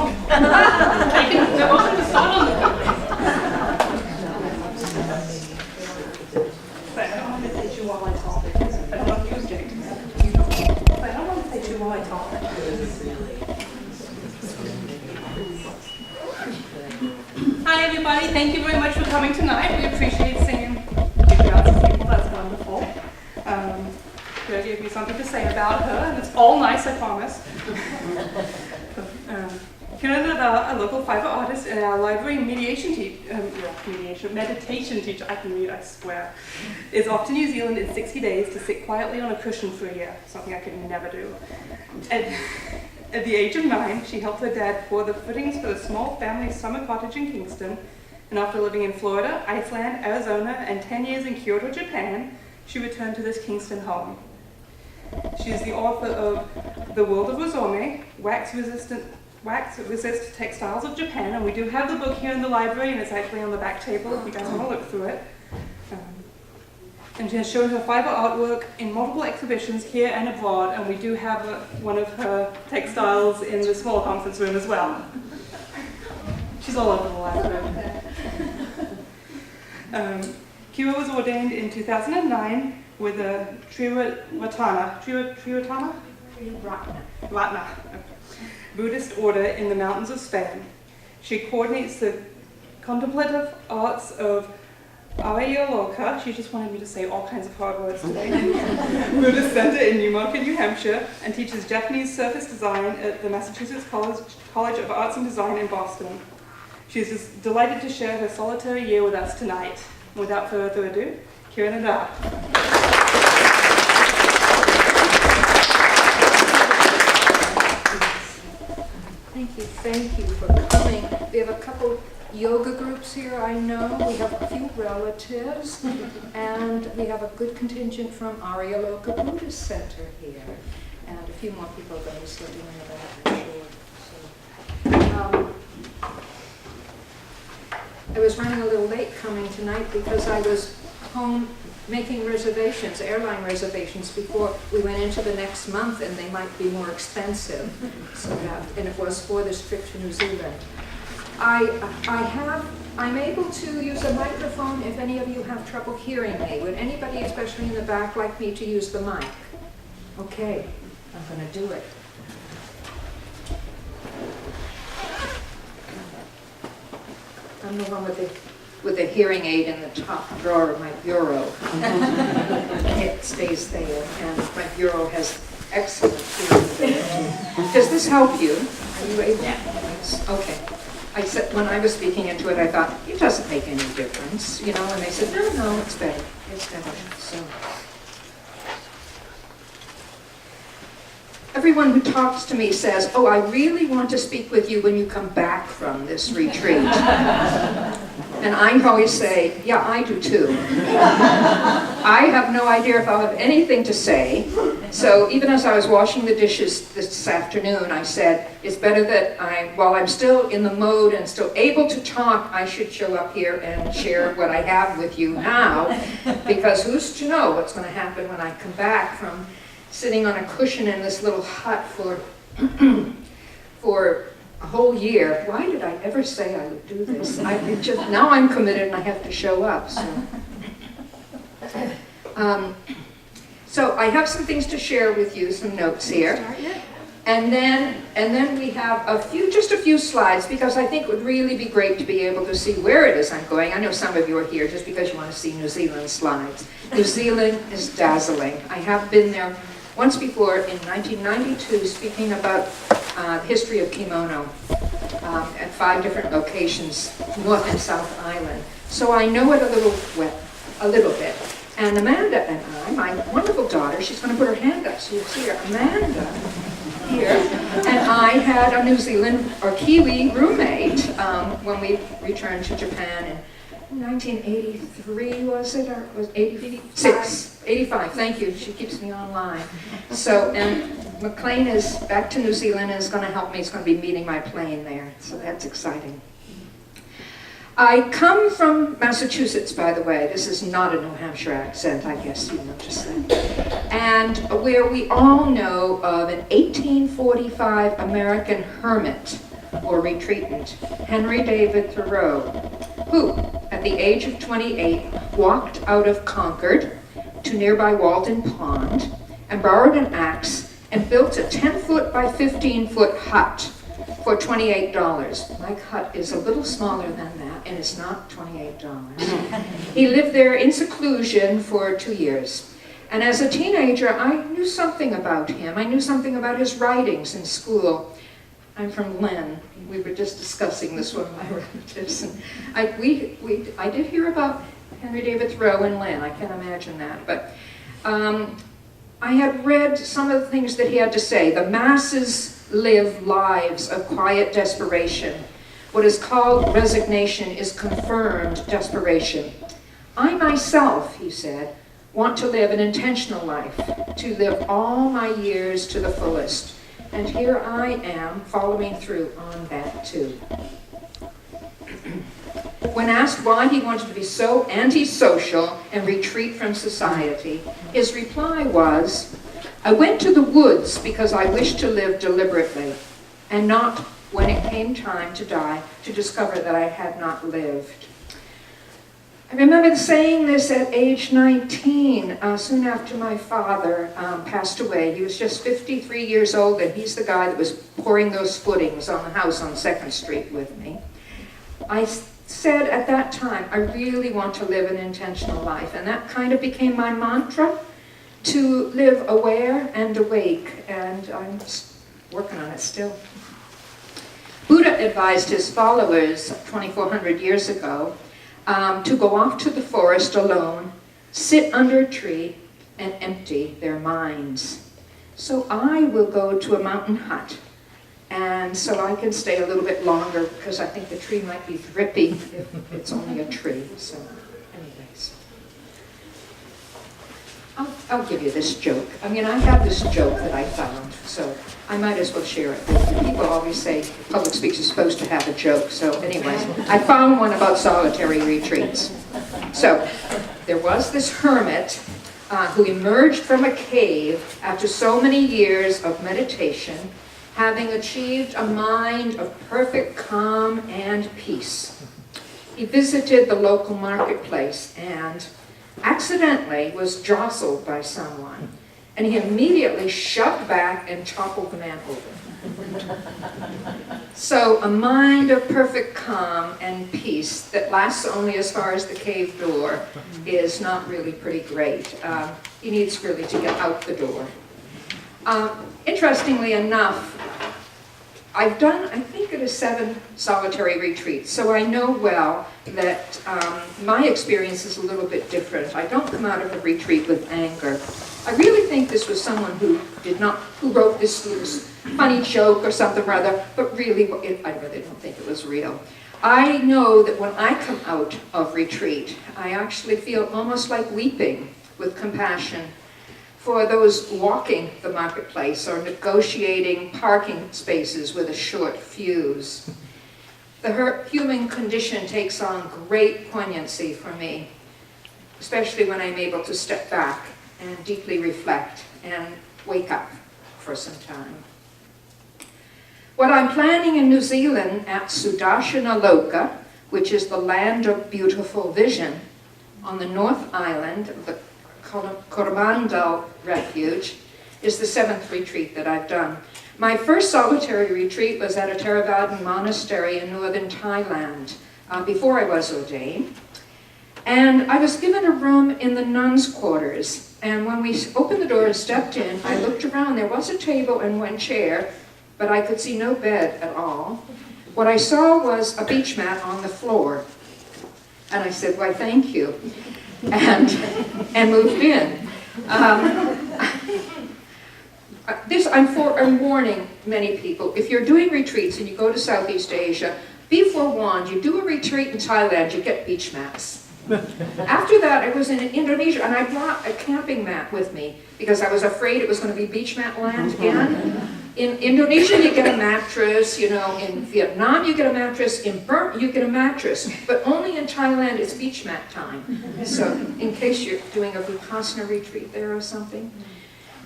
Taking the motion to start on the cooking. But I don't want to say too while I talk. I don't know if you object to that. But I don't want to say too while I talk. Hi everybody, thank you very much for coming tonight. We appreciate seeing Kiranada's people, that's wonderful. We'll give you something to say about her, and it's all nice, I promise. Kiranada, a local fiber artist and our library meditation teacher, I can read, I swear, is off to New Zealand in 60 days to sit quietly on a cushion for a year, something I could never do. At the age of 9, she helped her dad pour the footings for the small family summer cottage in Kingston, and after living in Florida, Iceland, Arizona, and 10 years in Kyoto, Japan, she returned to this Kingston home. She is the author of The World of Rosome, Wax-Resist Textiles of Japan, and we do have the book here in the library, and it's actually on the back table if you guys want to look through it. And she has shown her fiber artwork in multiple exhibitions here and abroad, and we do have one of her textiles in the small conference room as well. She's all over the library. Kira was ordained in 2009 with a Triratana Buddhist order in the mountains of Spain. She coordinates the contemplative arts of Ayurveda. She just wanted me to say all kinds of hard words today. Buddhist Center in Newmarket, New Hampshire, and teaches Japanese surface design at the Massachusetts College of Arts and Design in Boston. She is just delighted to share her solitary year with us tonight. Without further ado, Kiranada. Thank you for coming. We have a couple yoga groups here, I know. We have a few relatives, and we have a good contingent from Aryaloka Buddhist Center here, and a few more people are going to be sitting in the back, I'm sure. I was running a little late coming tonight because I was home making reservations, airline reservations, before we went into the next month, and they might be more expensive. And it was for this trip to New Zealand. I'm able to use a microphone if any of you have trouble hearing me. Would anybody, especially in the back, like me to use the mic? Okay, I'm going to do it. I'm the one with the hearing aid in the top drawer of my bureau. It stays there, and my bureau has excellent hearing ability. Does this help you? Are you able? Yeah. Okay. I said, when I was speaking into it, I thought, it doesn't make any difference, you know, and they said, no, it's better. It's better. So. Everyone who talks to me says, oh, I really want to speak with you when you come back from this retreat. And I always say, yeah, I do too. I have no idea if I'll have anything to say. So even as I was washing the dishes this afternoon, I said, it's better that while I'm still in the mode and still able to talk, I should show up here and share what I have with you now. Because who's to know what's going to happen when I come back from sitting on a cushion in this little hut for a whole year. Why did I ever say I would do this? Now I'm committed and I have to show up. So I have some things to share with you, some notes here. And then we have just a few slides, because I think it would really be great to be able to see where it is I'm going. I know some of you are here just because you want to see New Zealand slides. New Zealand is dazzling. I have been there once before in 1992 speaking about the history of kimono at 5 different locations, North and South Island. So I know it a little bit. And Amanda and I, my wonderful daughter, she's going to put her hand up so you see her. Amanda here, and I had a New Zealand or Kiwi roommate when we returned to Japan in 1983, was it? Or was 86? 85, thank you. She keeps me online. So, and McLean is back to New Zealand and is going to help me. He's going to be meeting my plane there. So that's exciting. I come from Massachusetts, by the way. This is not a New Hampshire accent, I guess you noticed that. And where we all know of an 1845 American hermit or retreatant, Henry David Thoreau, who, at the age of 28, walked out of Concord to nearby Walden Pond and borrowed an axe and built a 10-foot by 15-foot hut for $28. My hut is a little smaller than that, and it's not $28. He lived there in seclusion for 2 years. And as a teenager, I knew something about him. I knew something about his writings in school. I'm from Lynn. We were just discussing this with my relatives. And I did hear about Henry David Thoreau in Lynn. I can't imagine that. But I had read some of the things that he had to say. The masses live lives of quiet desperation. What is called resignation is confirmed desperation. I myself, he said, want to live an intentional life, to live all my years to the fullest. And here I am following through on that too. When asked why he wanted to be so antisocial and retreat from society, his reply was, I went to the woods because I wished to live deliberately, and not when it came time to die to discover that I had not lived. I remember saying this at age 19, soon after my father passed away. He was just 53 years old, and he's the guy that was pouring those footings on the house on 2nd Street with me. I said at that time, I really want to live an intentional life, and that kind of became my mantra, to live aware and awake, and I'm working on it still. Buddha advised his followers 2,400 years ago to go off to the forest alone, sit under a tree, and empty their minds. So I will go to a mountain hut, and so I can stay a little bit longer because I think the tree might be drippy if it's only a tree. So anyways, I'll give you this joke. I mean, I have this joke that I found, so I might as well share it with you. People always say public speakers are supposed to have a joke. So anyways, I found one about solitary retreats. So there was this hermit who emerged from a cave after so many years of meditation, having achieved a mind of perfect calm and peace. He visited the local marketplace and accidentally was jostled by someone, and he immediately shoved back and toppled the man over. So a mind of perfect calm and peace that lasts only as far as the cave door is not really pretty great. He needs really to get out the door. Interestingly enough, I've done, I think it is 7 solitary retreats, so I know well that my experience is a little bit different. I don't come out of a retreat with anger. I really think this was someone who wrote this funny joke or something rather, but really, I really don't think it was real. I know that when I come out of retreat, I actually feel almost like weeping with compassion for those walking the marketplace or negotiating parking spaces with a short fuse. The human condition takes on great poignancy for me, especially when I'm able to step back and deeply reflect and wake up for some time. What I'm planning in New Zealand at Sudarshanaloka, which is the land of beautiful vision, on the North Island of the Coromandel Refuge, is the 7th retreat that I've done. My first solitary retreat was at a Theravadan monastery in northern Thailand before I was ordained. And I was given a room in the nuns' quarters. And when we opened the door and stepped in, I looked around. There was a table and 1 chair, but I could see no bed at all. What I saw was a beach mat on the floor. And I said, why, thank you. And moved in. I'm warning many people, if you're doing retreats and you go to Southeast Asia, be forewarned, you do a retreat in Thailand, you get beach mats. After that, I was in Indonesia, and I brought a camping mat with me because I was afraid it was going to be beach mat land again. In Indonesia, you get a mattress, in Vietnam, you get a mattress, in Burma, you get a mattress, but only in Thailand, it's beach mat time. So, in case you're doing a Vipassana retreat there or something.